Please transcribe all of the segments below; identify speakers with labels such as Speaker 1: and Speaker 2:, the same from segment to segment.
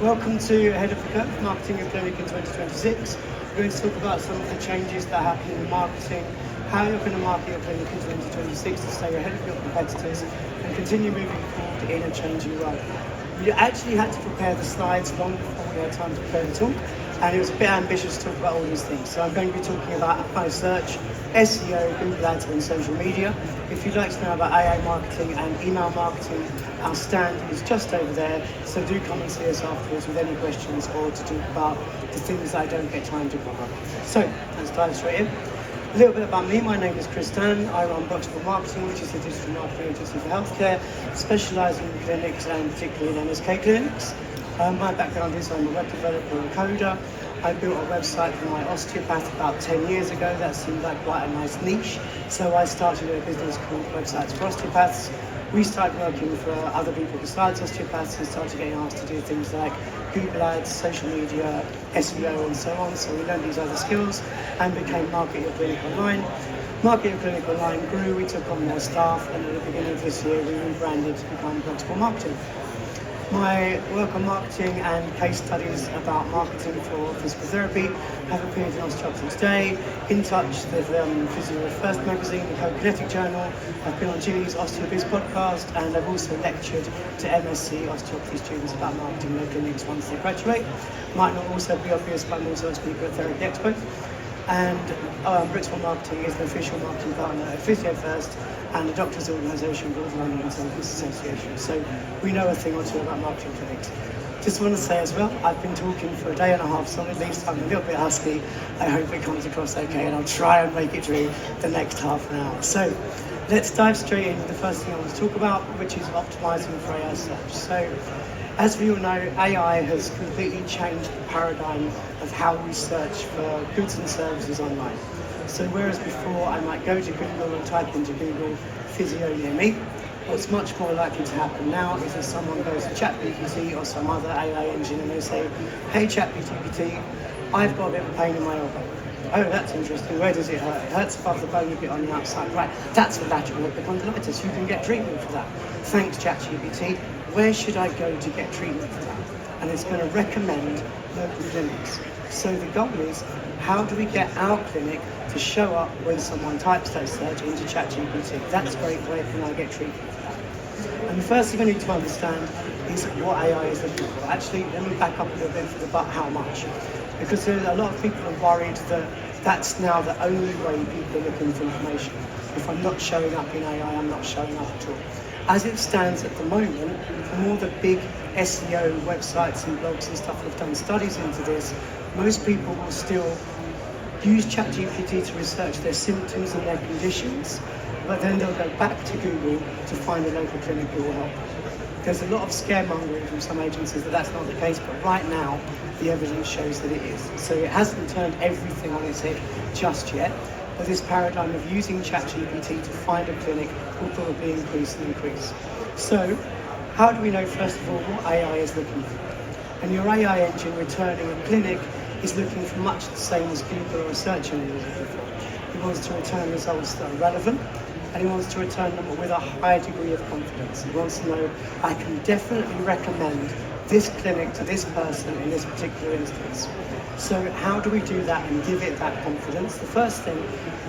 Speaker 1: Welcome to Ahead of the Curve, Marketing Your Clinic in 2026. We're going to talk about some of the changes that are happening in marketing, how you're going to market your clinic in 2026 to stay ahead of your competitors and continue moving forward in a changing world. We actually had to prepare the slides long before we had time to prepare the talk, and it was a bit ambitious to talk about all these things. So I'm going to be talking about high search, SEO, Google Ads and social media. If you'd like to know about AI marketing and email marketing, our stand is just over there, so do come and see us afterwards with any questions or to talk about the things that I don't get time to cover. So let's dive straight in. A little bit about me. My name is Dann. I run Broxbourne Marketing, which is a digital marketing agency for healthcare, specialising in clinics and particularly in MSK clinics. My background is I'm a web developer and coder. I built a website for my osteopath about 10 years ago. That seemed like quite a nice niche. So I started a business called Websites for Osteopaths. We started working for other people besides osteopaths and started getting asked to do things like Google Ads, social media, SEO and so on. So we learned these other skills and became Market Your Clinic Online. Market Your Clinic Online grew, we took on more staff, and at the beginning of this year we rebranded to become Broxbourne Marketing. My work on marketing and case studies about marketing for physical therapy have appeared in Osteopathy Today, In Touch, the Physio First magazine, the Co-Kinetic Journal. I've been on Ginny's OsteoBiz podcast, and I've also lectured to MSc osteopathy students about marketing their clinics once they graduate. Might not also be obvious, but I'm also a speaker at Therapy Expo. And Broxbourne Marketing is the official marketing partner of Physio First and a doctors' organisation called London Therapists Association. So we know a thing or two about marketing clinics. Just want to say as well, I've been talking for a day and a half solidly, so I'm a little bit husky. I hope it comes across okay, and I'll try and make it through the next half an hour. So let's dive straight into the first thing I want to talk about, which is optimising for AI search. So as we all know, AI has completely changed the paradigm of how we search for goods and services online. So whereas before I might go to Google and type into Google physio near me, what's much more likely to happen now is that someone goes to ChatGPT or some other AI engine and they say, hey ChatGPT, I've got a bit of pain in my elbow. Oh, that's interesting. Where does it hurt? It hurts above the bone a bit on the outside. Right, that's a lateral epicondylitis. You can get treatment for that. Thanks, ChatGPT. Where should I go to get treatment for that? And it's going to recommend local clinics. So the goal is, how do we get our clinic to show up when someone types that search into ChatGPT? That's great. Where can I get treatment for that? And the first thing we need to understand is what AI is looking for. Actually, let me back up a little bit for the but how much. Because a lot of people are worried that that's now the only way people are looking for information. If I'm not showing up in AI, I'm not showing up at all. As it stands at the moment, the more the big SEO websites and blogs and stuff have done studies into this, most people will still use ChatGPT to research their symptoms and their conditions, but then they'll go back to Google to find a local clinic who will help. There's a lot of scaremongering from some agencies that that's not the case, but right now the evidence shows that it is. So it hasn't turned everything on its head just yet, but this paradigm of using ChatGPT to find a clinic will probably increase and increase. So how do we know, first of all, what AI is looking for? And your AI engine returning a clinic is looking for much the same as Google or a search engine is looking for. He wants to return results that are relevant, and he wants to return them with a high degree of confidence. He wants to know, I can definitely recommend this clinic to this person in this particular instance. So how do we do that and give it that confidence? The first thing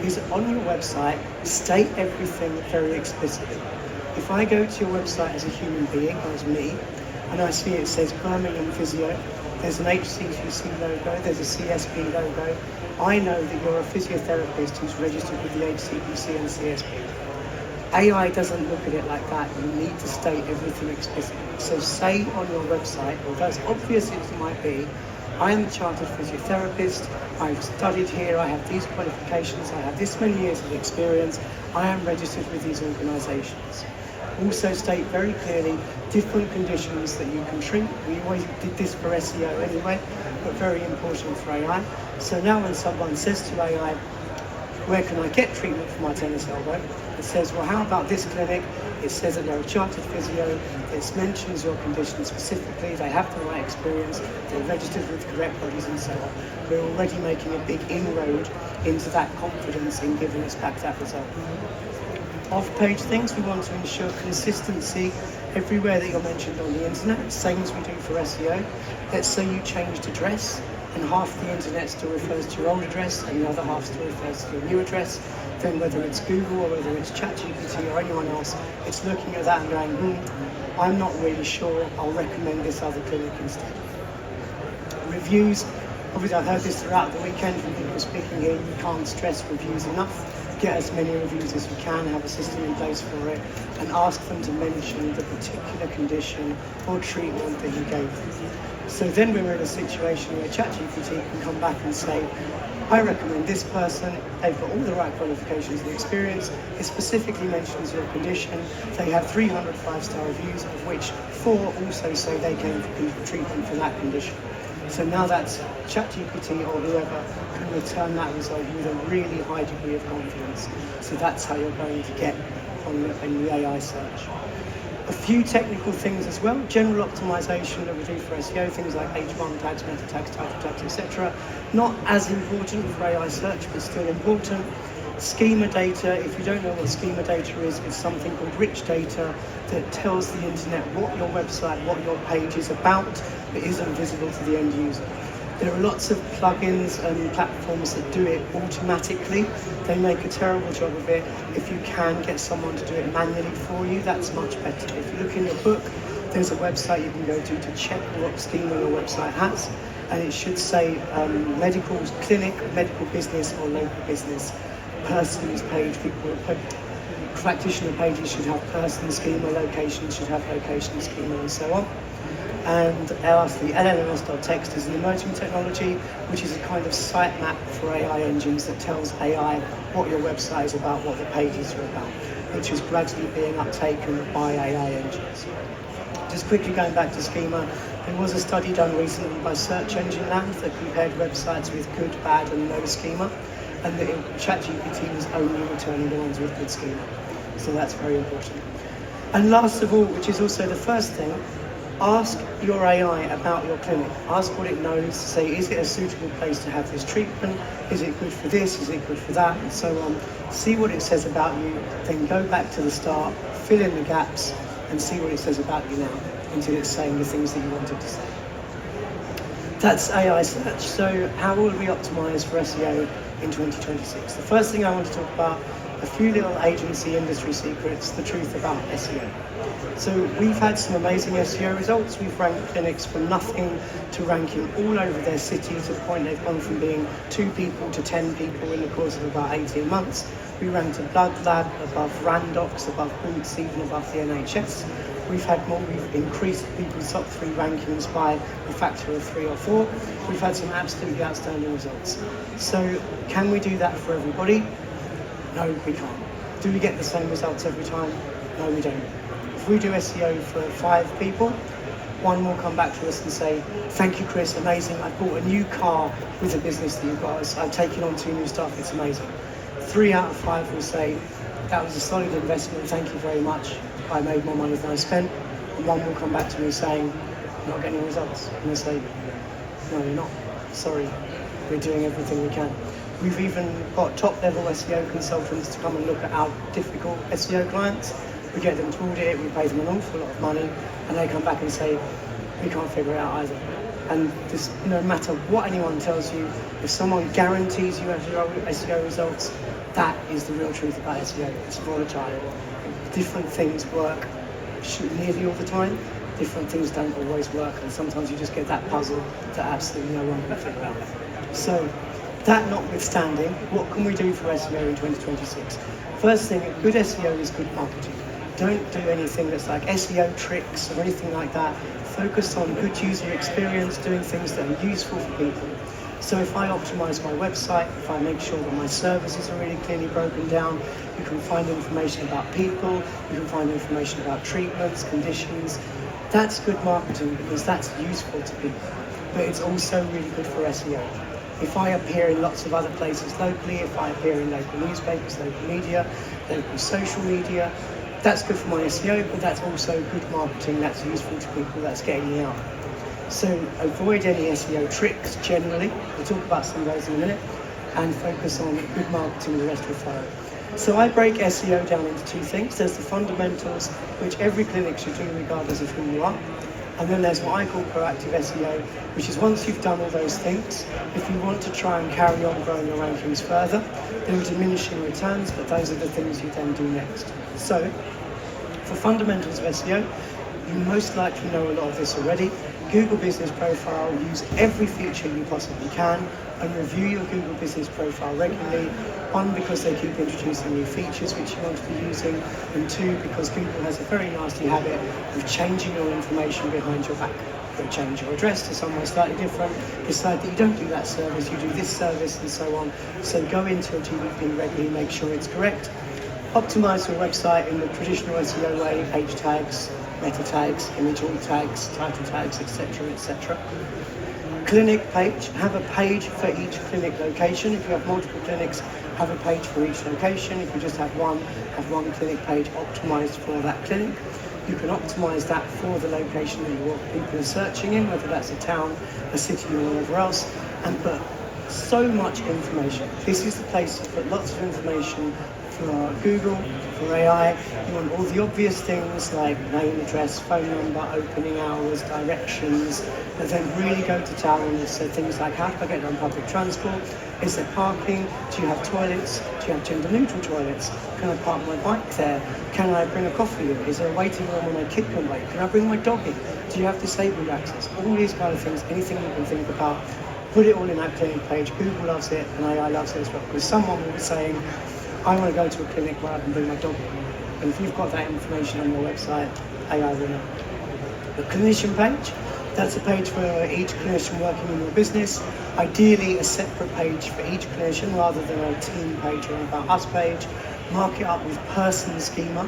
Speaker 1: is, on your website, state everything very explicitly. If I go to your website as a human being, or as me, and I see it says Birmingham Physio, there's an HCPC logo, there's a CSP logo, I know that you're a physiotherapist who's registered with the HCPC and CSP. AI doesn't look at it like that. You need to state everything explicitly. So say on your website, although as obvious as it might be, I am a chartered physiotherapist, I've studied here, I have these qualifications, I have this many years of experience, I am registered with these organisations. Also state very clearly different conditions that you can treat. We always did this for SEO anyway, but very important for AI. So now when someone says to AI, where can I get treatment for my tennis elbow? It says, well, how about this clinic? It says that they're a chartered physio. It mentions your condition specifically. They have the right experience. They're registered with correct bodies and so on. We're already making a big inroad into that confidence in giving us back that result. Off-page things, we want to ensure consistency everywhere that you're mentioned on the internet, same as we do for SEO. Let's say you changed address and half the internet still refers to your old address and the other half still refers to your new address. Then whether it's Google or whether it's ChatGPT or anyone else, it's looking at that and going, I'm not really sure, I'll recommend this other clinic instead. Reviews, obviously I've heard this throughout the weekend from people speaking here, you can't stress reviews enough. Get as many reviews as you can, have a system in place for it, and ask them to mention the particular condition or treatment that you gave them. So then we're in a situation where ChatGPT can come back and say, I recommend this person, they've got all the right qualifications and experience, it specifically mentions your condition, they have 300 5-star reviews, of which 4 also say they came for treatment for that condition. So now that's ChatGPT or whoever can return that result with a really high degree of confidence. So that's how you're going to get on the AI search. A few technical things as well, general optimization that we do for SEO, things like H1 tags, meta tags, title tags, etc. Not as important for AI search, but still important. Schema data, if you don't know what schema data is, it's something called rich data that tells the internet what your website, what your page is about, but isn't visible to the end user. There are lots of plugins and platforms that do it automatically. They make a terrible job of it. If you can get someone to do it manually for you, that's much better. If you look in your book, there's a website you can go to check what schema your website has, and it should say medical clinic, medical business, or local business. Person's page, practitioner pages should have person schema, locations should have location schema, and so on. And lastly, LLMS.text is an emerging technology, which is a kind of sitemap for AI engines that tells AI what your website is about, what the pages are about, which is gradually being uptaken by AI engines. Just quickly going back to schema, there was a study done recently by Search Engine Land that compared websites with good, bad and no schema, and that ChatGPT was only returning the ones with good schema. So that's very important. And last of all, which is also the first thing, ask your AI about your clinic. Ask what it knows. Say, is it a suitable place to have this treatment? Is it good for this? Is it good for that? And so on. See what it says about you. Then go back to the start, fill in the gaps, and see what it says about you now until it's saying the things that you wanted to say. That's AI search. So how will we optimize for SEO in 2026? The first thing I want to talk about, a few little agency industry secrets, the truth about SEO. So we've had some amazing SEO results. We've ranked clinics from nothing to ranking all over their city to the point they've gone from being 2 people to 10 people in the course of about 18 months. We ranked a blood lab above Randox, above Boots, even above the NHS. We've increased people's top 3 rankings by a factor of 3 or 4. We've had some absolutely outstanding results. So can we do that for everybody? No, we can't. Do we get the same results every time? No, we don't. If we do SEO for 5 people, 1 will come back to us and say, thank you, Chris, amazing. I bought a new car with the business that you've got. I've taken on 2 new staff, it's amazing. 3 out of 5 will say, that was a solid investment, thank you very much. I made more money than I spent. And 1 will come back to me saying, you're not getting results. And I say, no, you're not. Sorry, we're doing everything we can. We've even got top-level SEO consultants to come and look at our difficult SEO clients. We get them to audit it, we pay them an awful lot of money, and they come back and say, we can't figure it out either. And this, no matter what anyone tells you, if someone guarantees you SEO results, that is the real truth about SEO. It's volatile. Different things work nearly all the time. Different things don't always work, and sometimes you just get that puzzle that absolutely no one can figure out. So, that notwithstanding, what can we do for SEO in 2026? First thing, good SEO is good marketing. Don't do anything that's like SEO tricks or anything like that. Focus on good user experience, doing things that are useful for people. So if I optimize my website, if I make sure that my services are really clearly broken down, you can find information about people, you can find information about treatments, conditions. That's good marketing because that's useful to people. But it's also really good for SEO. If I appear in lots of other places locally, if I appear in local newspapers, local media, local social media, that's good for my SEO, but that's also good marketing, that's useful to people, that's getting me out. So avoid any SEO tricks generally, we'll talk about some of those in a minute, and focus on good marketing, the rest will follow. So I break SEO down into two things. There's the fundamentals, which every clinic should do regardless of who you are. And then there's what I call proactive SEO, which is once you've done all those things, if you want to try and carry on growing your rankings further, there are diminishing returns, but those are the things you then do next. So for fundamentals of SEO, you most likely know a lot of this already. Google Business Profile, use every feature you possibly can and review your Google Business Profile regularly. One, because they keep introducing new features which you want to be using, and two, because Google has a very nasty habit of changing your information behind your back. They'll change your address to somewhere slightly different, decide that you don't do that service, you do this service, and so on. So go into your GBP regularly, make sure it's correct. Optimize your website in the traditional SEO way, page tags, meta tags, image alt tags, title tags, etc., etc. Clinic page, have a page for each clinic location. If you have multiple clinics, have a page for each location. If you just have one clinic page optimized for that clinic. You can optimize that for the location that your people are searching in, whether that's a town, a city, or whatever else, and put so much information. This is the place to put lots of information for Google, for AI. You want all the obvious things like name, address, phone number, opening hours, directions, but then really go to town on this. So things like, how do I get on public transport? Is there parking? Do you have toilets? Do you have gender neutral toilets? Can I park my bike there? Can I bring a coffee in? Is there a waiting room where my kid can wait? Can I bring my dog in? Do you have disabled access? All these kind of things, anything you can think about, put it all in that clinic page. Google loves it and AI loves it as well, because someone will be saying, I want to go to a clinic where I can bring my dog in. And if you've got that information on your website, AI will know. The clinician page, that's a page for each clinician working in your business. Ideally, a separate page for each clinician rather than a team page or an About Us page. Mark it up with person schema,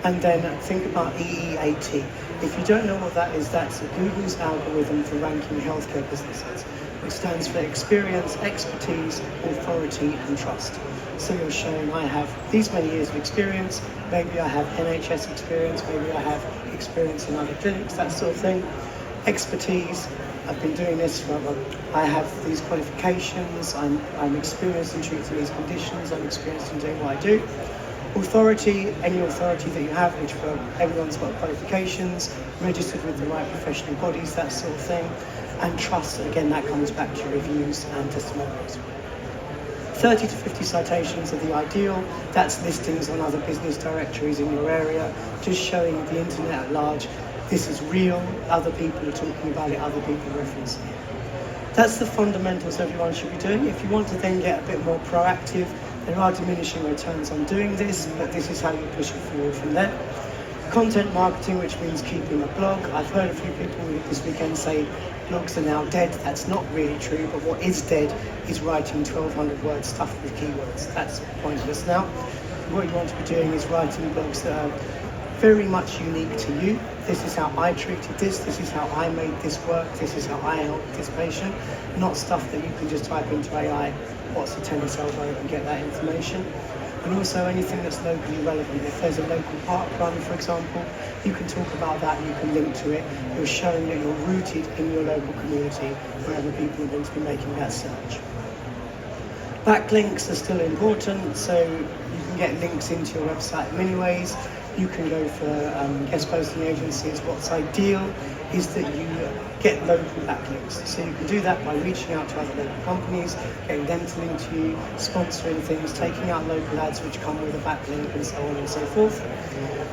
Speaker 1: and then think about EEAT. If you don't know what that is, that's Google's algorithm for ranking healthcare businesses, which stands for experience, expertise, authority, and trust. So you're showing I have these many years of experience, maybe I have NHS experience, maybe I have experience in other clinics, that sort of thing. Expertise, I've been doing this for, I have these qualifications, I'm experienced in treating these conditions, I'm experienced in doing what I do. Authority, any authority that you have, which for everyone's got qualifications, registered with the right professional bodies, that sort of thing. And trust, again, that comes back to reviews and testimonials. 30 to 50 citations are the ideal. That's listings on other business directories in your area, just showing the internet at large, this is real, other people are talking about it, other people are referencing it. That's the fundamentals everyone should be doing. If you want to then get a bit more proactive, there are diminishing returns on doing this, but this is how you push it forward from there. Content marketing, which means keeping a blog. I've heard a few people this weekend say blogs are now dead. That's not really true, but what is dead is writing 1,200 words stuffed with keywords. That's pointless now. What you want to be doing is writing blogs that are very much unique to you. This is how I treated this is how I made this work, this is how I helped this patient, not stuff that you can just type into AI, what's the tennis elbow, and get that information. And also anything that's locally relevant. If there's a local park run, for example, you can talk about that, you can link to it. You're showing that you're rooted in your local community wherever people are going to be making that search. Backlinks are still important, so you can get links into your website in many ways. You can go for guest posting agencies. What's ideal is that you get local backlinks. So you can do that by reaching out to other local companies, getting them to link to you, sponsoring things, taking out local ads which come with a backlink, and so on and so forth.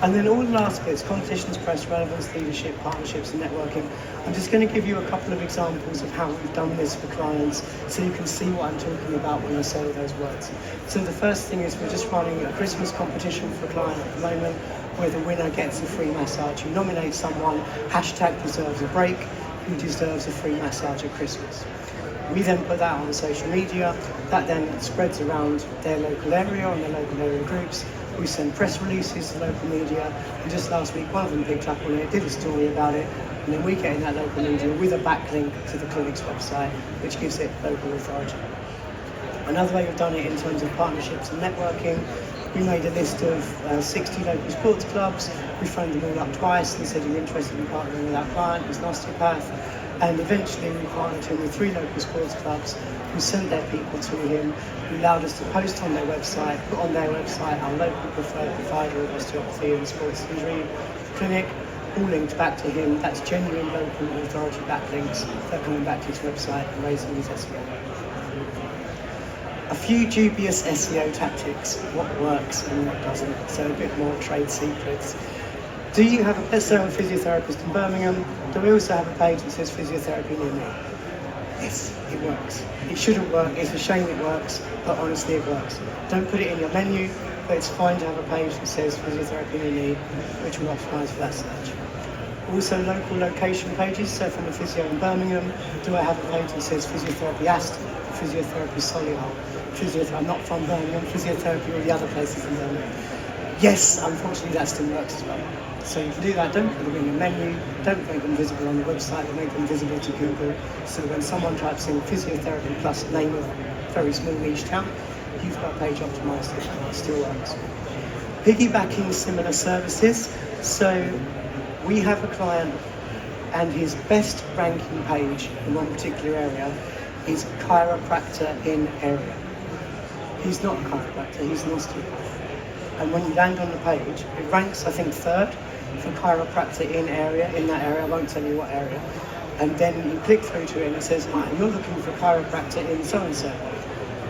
Speaker 1: And then all the last bits, competitions, press, relevance, leadership, partnerships and networking. I'm just going to give you a couple of examples of how we've done this for clients so you can see what I'm talking about when I say those words. So the first thing is we're just running a Christmas competition for a client at the moment where the winner gets a free massage. You nominate someone, hashtag deserves a break, who deserves a free massage at Christmas. We then put that on social media. That then spreads around their local area and their local area groups. We send press releases to local media, and just last week one of them picked up on it, did a story about it, and then we get in that local media with a backlink to the clinic's website, which gives it local authority. Another way we've done it in terms of partnerships and networking, we made a list of 60 local sports clubs. We phoned them all up twice and said, you're interested in partnering with our client, who's an osteopath. And eventually we partnered him with 3 local sports clubs who sent their people to him, who allowed us to post on their website, put on their website our local preferred provider of osteopathy and sports injury clinic, all linked back to him. That's genuine local authority backlinks that are coming back to his website and raising his SEO. A few dubious SEO tactics, what works and what doesn't, so a bit more trade secrets. Do you have a best-selling physiotherapist in Birmingham? Do we also have a page that says physiotherapy near me? Yes, it works. It shouldn't work, it's a shame it works, but honestly it works. Don't put it in your menu, but it's fine to have a page that says physiotherapy near me, which will optimise for that search. Also local location pages, so from a physio in Birmingham, do I have a page that says physiotherapy Aston, physiotherapy Solihull, I'm not from Birmingham, physiotherapy all the other places in Birmingham. Yes, unfortunately that still works as well. So you can do that, don't put them in your menu, don't make them visible on the website, but make them visible to Google, so when someone types in physiotherapy plus name of a very small niche town, you've got a page optimised that still works. Piggybacking similar services, so we have a client and his best ranking page in one particular area is chiropractor in area. He's not a chiropractor, he's an osteopath. And when you land on the page, it ranks, I think, 3rd for chiropractor in area, in that area, I won't tell you what area. And then you click through to it and it says, hi, you're looking for chiropractor in so-and-so.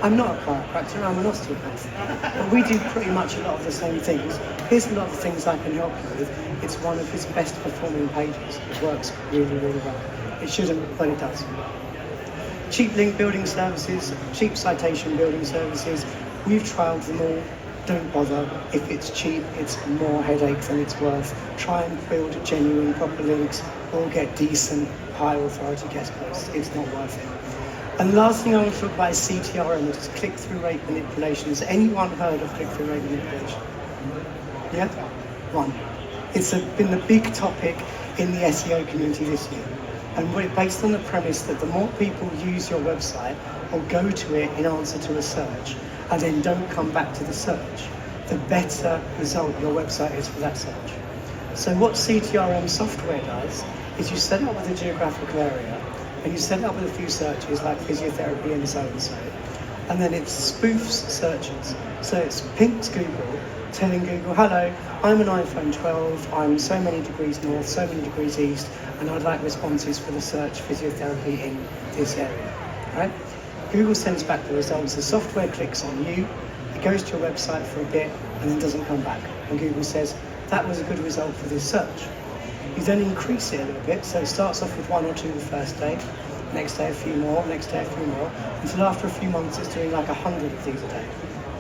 Speaker 1: I'm not a chiropractor, I'm an osteopath. But we do pretty much a lot of the same things. Here's a lot of things I can help you with. It's one of his best performing pages. It works really, really well. It shouldn't, but it does. Cheap link building services, cheap citation building services. We've trialed them all. Don't bother. If it's cheap, it's more headache than it's worth. Try and build genuine proper links or get decent high authority guest posts. It's not worth it. And the last thing I want to talk about is CTRM, which is click-through rate manipulation. Has anyone heard of click-through rate manipulation? Yeah? One. It's been the big topic in the SEO community this year. And we're based on the premise that the more people use your website or go to it in answer to a search, and then don't come back to the search, the better result your website is for that search. So what CTRM software does is you set it up with a geographical area and you set it up with a few searches like physiotherapy and so, and then it spoofs searches. So it pings Google, telling Google, hello, I'm an iPhone 12, I'm so many degrees north, so many degrees east, and I'd like responses for the search physiotherapy in this area, right? Google sends back the results, the software clicks on you, it goes to your website for a bit and then doesn't come back. And Google says, that was a good result for this search. You then increase it a little bit, so it starts off with 1 or 2 the first day, next day a few more, next day a few more, until after a few months it's doing like 100 of these a day.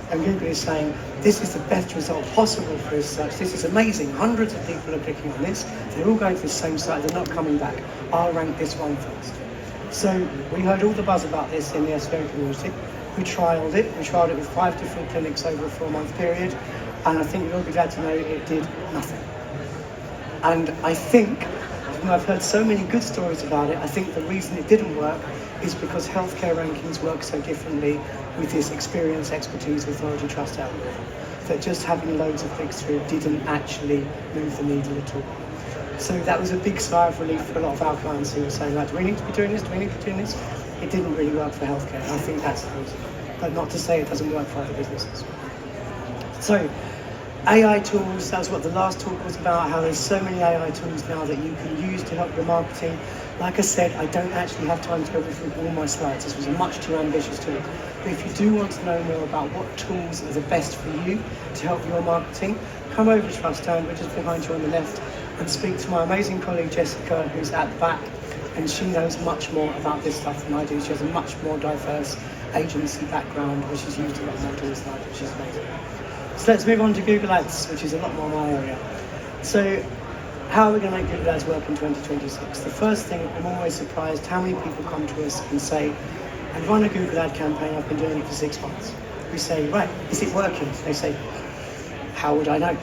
Speaker 1: And Google is saying, this is the best result possible for this search, this is amazing, hundreds of people are clicking on this, they're all going to the same site, they're not coming back, I'll rank this one first. So we heard all the buzz about this in the SEO community. We trialled it with 5 different clinics over a 4-month period, and I think you'll be glad to know it did nothing. And I think, I've heard so many good stories about it, I think the reason it didn't work is because healthcare rankings work so differently with this experience, expertise, authority, trust algorithm, that just having loads of clicks through didn't actually move the needle at all. So that was a big sigh of relief for a lot of our clients who were saying, like, do we need to be doing this? Do we need to be doing this? It didn't really work for healthcare, and I think that's the reason. But not to say it doesn't work for other businesses. So, AI tools, that's what the last talk was about, how there's so many AI tools now that you can use to help your marketing. Like I said, I don't actually have time to go through all my slides. This was a much too ambitious talk. But if you do want to know more about what tools are the best for you to help your marketing, come over to us, Dann, we're just behind you on the left, and speak to my amazing colleague Jessica, who's at the back, and she knows much more about this stuff than I do. She has a much more diverse agency background, which is used a lot more tools than I do, which is amazing. So let's move on to Google Ads, which is a lot more my area. So how are we going to make Google Ads work in 2026? The first thing, I'm always surprised how many people come to us and say, I've run a Google Ad campaign, I've been doing it for 6 months. We say, right, is it working? They say, how would I know?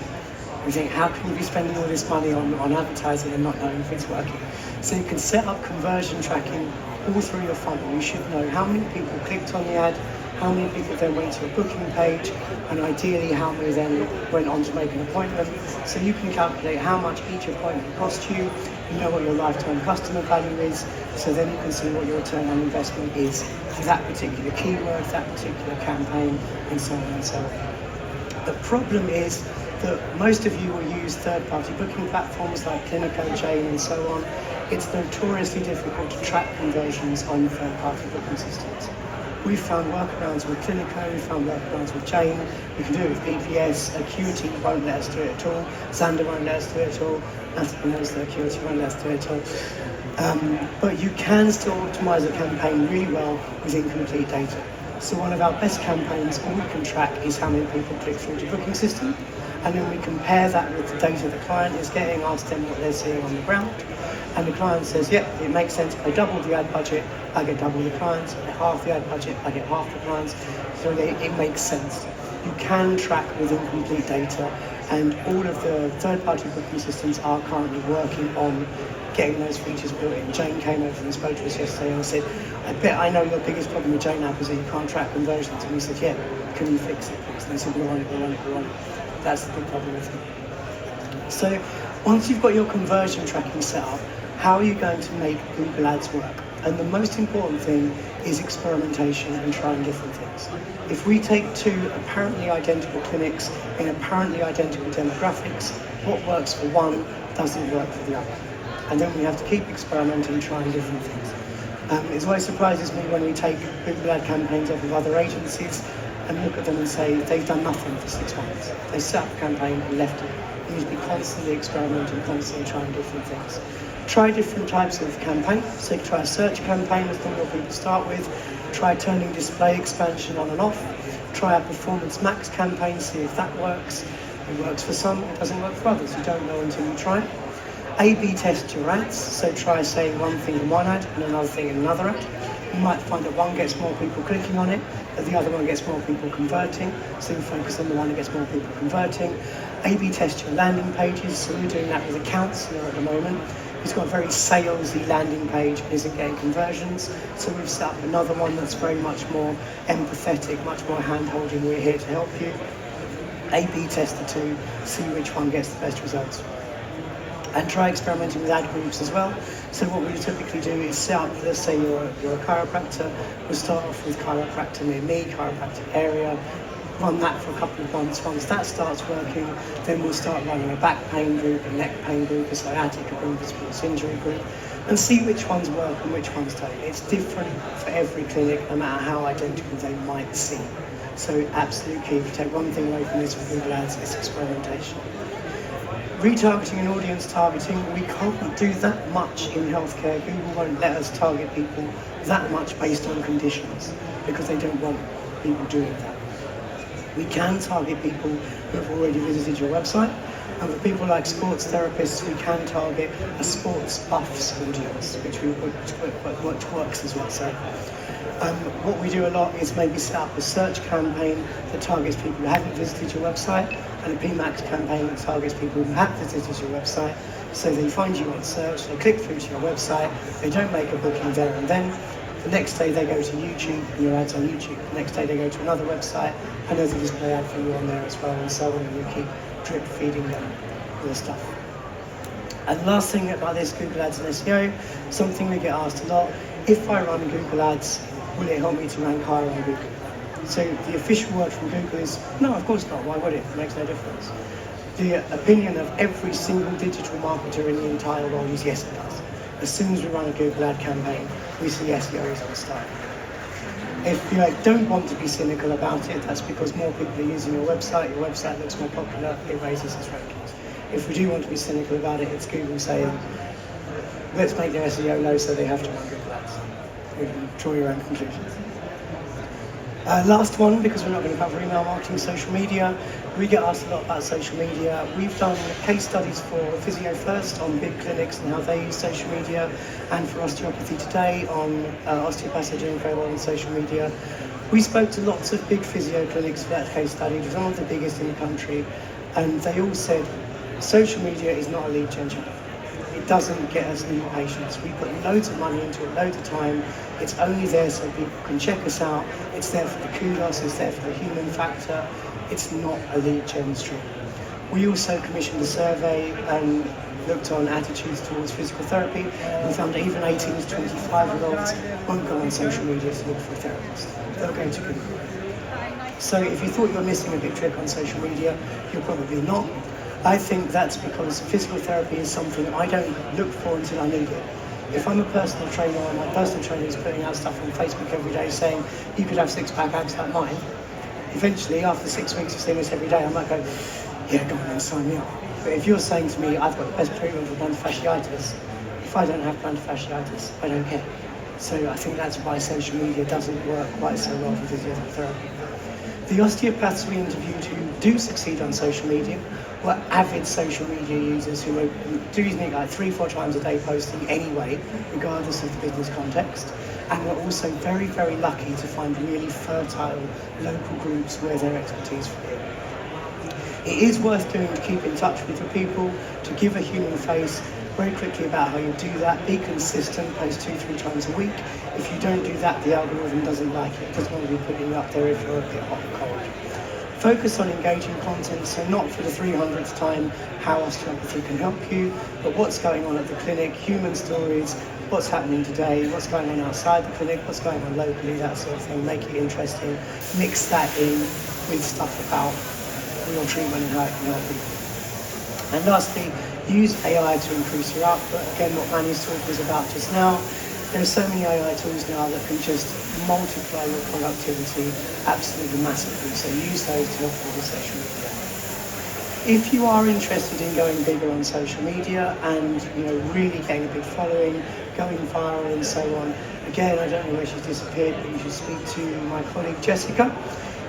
Speaker 1: We think, how can you be spending all this money on advertising and not knowing if it's working? So you can set up conversion tracking all through your funnel. You should know how many people clicked on the ad, how many people then went to a booking page, and ideally how many then went on to make an appointment. So you can calculate how much each appointment cost you, you know what your lifetime customer value is, so then you can see what your return on investment is for that particular keyword, that particular campaign, and so on and so on. The problem is that most of you will use third-party booking platforms like Clinico, Jane, and so on. It's notoriously difficult to track conversions on third-party booking systems. We've found workarounds with Clinico, we've found workarounds with Jane, we can do it with PPS, Acuity won't let us do it at all, Xander won't let us do it at all, Natalie knows that Acuity won't let us do it at all. But you can still optimise a campaign really well with incomplete data. So one of our best campaigns, all we can track is how many people click through the booking system, and then we compare that with the data the client is getting, ask them what they're seeing on the ground, and the client says, yep, it makes sense, if I double the ad budget, I get double the clients, if I half the ad budget, I get half the clients, so it makes sense. You can track with incomplete data, and all of the third-party booking systems are currently working on getting those features built in. Jane came over and spoke to us yesterday and said, I bet I know your biggest problem with Jane app is that you can't track conversions. And we said, yeah, can you fix it? And they said, we're on it. That's the big problem with it. So once you've got your conversion tracking set up, how are you going to make Google Ads work? And the most important thing is experimentation and trying different things. If we take two apparently identical clinics in apparently identical demographics, what works for one doesn't work for the other. And then we have to keep experimenting, trying different things. It always surprises me when we take Google Ad campaigns off of other agencies and look at them and say they've done nothing for 6 months. They set up a campaign and left it. You need to be constantly experimenting, constantly trying different things. Try different types of campaigns. So you can try a search campaign, that's what people start with. Try turning display expansion on and off. Try a performance max campaign, see if that works. It works for some, it doesn't work for others. You don't know until you try it. A/B test your ads, so try saying one thing in one ad and another thing in another ad. You might find that one gets more people clicking on it, but the other one gets more people converting, so you focus on the one that gets more people converting. A/B test your landing pages, so we're doing that with a counsellor at the moment. He's got a very salesy landing page and isn't getting conversions, so we've set up another one that's very much more empathetic, much more hand-holding, we're here to help you. A/B test the two, see which one gets the best results. And try experimenting with ad groups as well. So what we typically do is set up, let's say you're a chiropractor, we'll start off with chiropractor near me, chiropractic area, run that for a couple of months. Once that starts working, then we'll start running a back pain group, a neck pain group, a sciatica group, a sports injury group, and see which ones work and which ones don't. It's different for every clinic, no matter how identical they might seem. So absolute key, if you take one thing away from this with Google Ads, it's experimentation. Retargeting and audience targeting, we can't do that much in healthcare. Google won't let us target people that much based on conditions because they don't want people doing that. We can target people who have already visited your website, and for people like sports therapists, we can target a sports buffs audience, which works as well. So what we do a lot is maybe set up a search campaign that targets people who haven't visited your website, and a PMAX campaign that targets people who have visited your website. So they find you on search, they click through to your website, they don't make a booking there and then. The next day they go to YouTube and your ad's on YouTube. The next day they go to another website and there's a display ad for you on there as well, and so on, and you keep drip feeding them with the stuff. And the last thing about this Google Ads and SEO, something we get asked a lot, if I run Google Ads, will it help me to rank higher on Google? So the official word from Google is, no, of course not, why would it? It makes no difference. The opinion of every single digital marketer in the entire world is yes, it does. As soon as we run a Google ad campaign, we see SEO is on style. If you don't want to be cynical about it, that's because more people are using your website looks more popular, it raises its rankings. If we do want to be cynical about it, it's Google saying, let's make their SEO low so they have to run Google ads. You can draw your own conclusions. Last one, because we're not going to cover email marketing, social media. We get asked a lot about social media. We've done case studies for Physio First on big clinics and how they use social media, and for Osteopathy Today on osteopaths are doing very well on social media. We spoke to lots of big physio clinics for that case study, some of the biggest in the country, and they all said social media is not a lead gen channel. It it doesn't get us new patients. We put loads of money into it, loads of time. It's only there so people can check us out. It's there for the kudos, it's there for the human factor. It's not a lead gen stream. We also commissioned a survey and looked on attitudes towards physical therapy and found that even 18 to 25-year-olds won't go on social media to look for a therapist. They'll go to Google. So if you thought you were missing a big trick on social media, you're probably not. I think that's because physical therapy is something I don't look for until I need it. If I'm a personal trainer and my personal trainer is putting out stuff on Facebook every day saying you could have six-pack abs like mine, eventually after 6 weeks of seeing this every day I might go, yeah, go on and sign me up. But if you're saying to me I've got the best treatment for plantar fasciitis, if I don't have plantar fasciitis, I don't care. So I think that's why social media doesn't work quite so well for physiotherapy. The osteopaths we interviewed who do succeed on social media were avid social media users who are doing like 3-4 times a day posting anyway, regardless of the business context. And we're also very, very lucky to find really fertile local groups where their expertise fit in. It is worth doing to keep in touch with your people, to give a human face. Very quickly about how you do that, be consistent, post 2-3 times a week. If you don't do that, the algorithm doesn't like it. It doesn't want to be putting you up there if you're a bit hot and cold. Focus on engaging content, so not for the 300th time how osteopathy can help you, but what's going on at the clinic, human stories, what's happening today, what's going on outside the clinic, what's going on locally, that sort of thing. Make it interesting. Mix that in with stuff about real treatment and how it can help people. And lastly, use AI to increase your output. Again, what Manny's talk was about just now. There are so many AI tools now that can just multiply your productivity absolutely massively. So use those to help with social media. If you are interested in going bigger on social media and really getting a big following, going viral and so on, again, I don't know where she's disappeared, but you should speak to my colleague Jessica.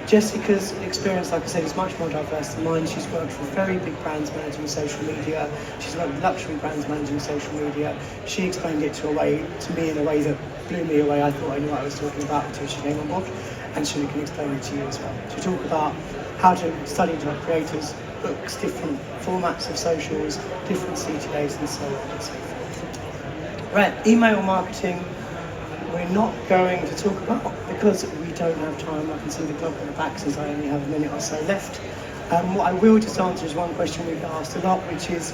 Speaker 1: Jessica's experience, like I said, is much more diverse than mine. She's worked for very big brands managing social media. She's worked with luxury brands managing social media. She explained it to me in a way that blew me away. I thought I knew what I was talking about until she came on board, and she can explain it to you as well. She talked about how to study to help creators, books, different formats of socials, different CTAs, and so on and so forth. Right, email marketing. We're not going to talk about because we don't have time. I can see the clock on the back says I only have a minute or so left. What I will just answer is one question we've asked a lot, which is,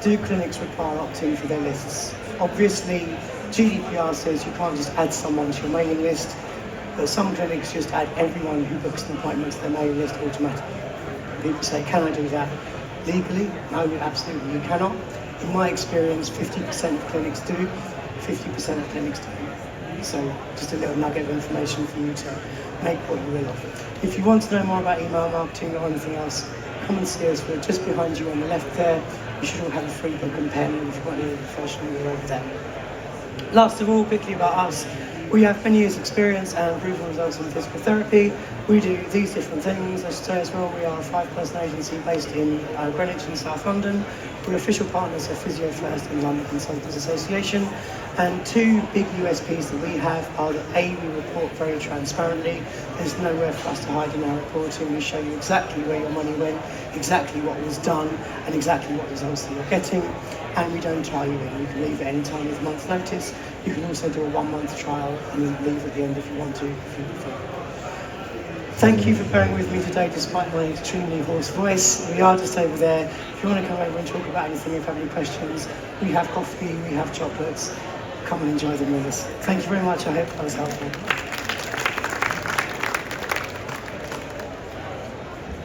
Speaker 1: do clinics require opt-in for their lists? Obviously, GDPR says you can't just add someone to your mailing list, but some clinics just add everyone who books an appointment to their mailing list automatically. People say, can I do that? Legally? No, absolutely you cannot. In my experience, 50% of clinics do, 50% of clinics don't. So just a little nugget of information for you to make what you will of. If you want to know more about email marketing or anything else, come and see us. We're just behind you on the left there. You should all have a free book and pen, and if you've got any professional, you're over there. Last of all, quickly about us. We have many years' experience and proven results in physical therapy. We do these different things. I should say as well, we are a 5-person agency based in Greenwich in South London. We're official partners of Physio First and London Consultants Association. And 2 big USPs that we have are that A, we report very transparently. There's nowhere for us to hide in our reporting. We show you exactly where your money went, exactly what was done, and exactly what results that you're getting. And we don't tie you in. You can leave at any time with a month's notice. You can also do a 1-month trial and leave at the end if you want to, if you prefer. Thank you for bearing with me today despite my extremely hoarse voice. We are just over there. If you want to come over and talk about anything, if you have any questions, we have coffee, we have chocolates. Come and enjoy them with us. Thank you very much. I hope that was helpful.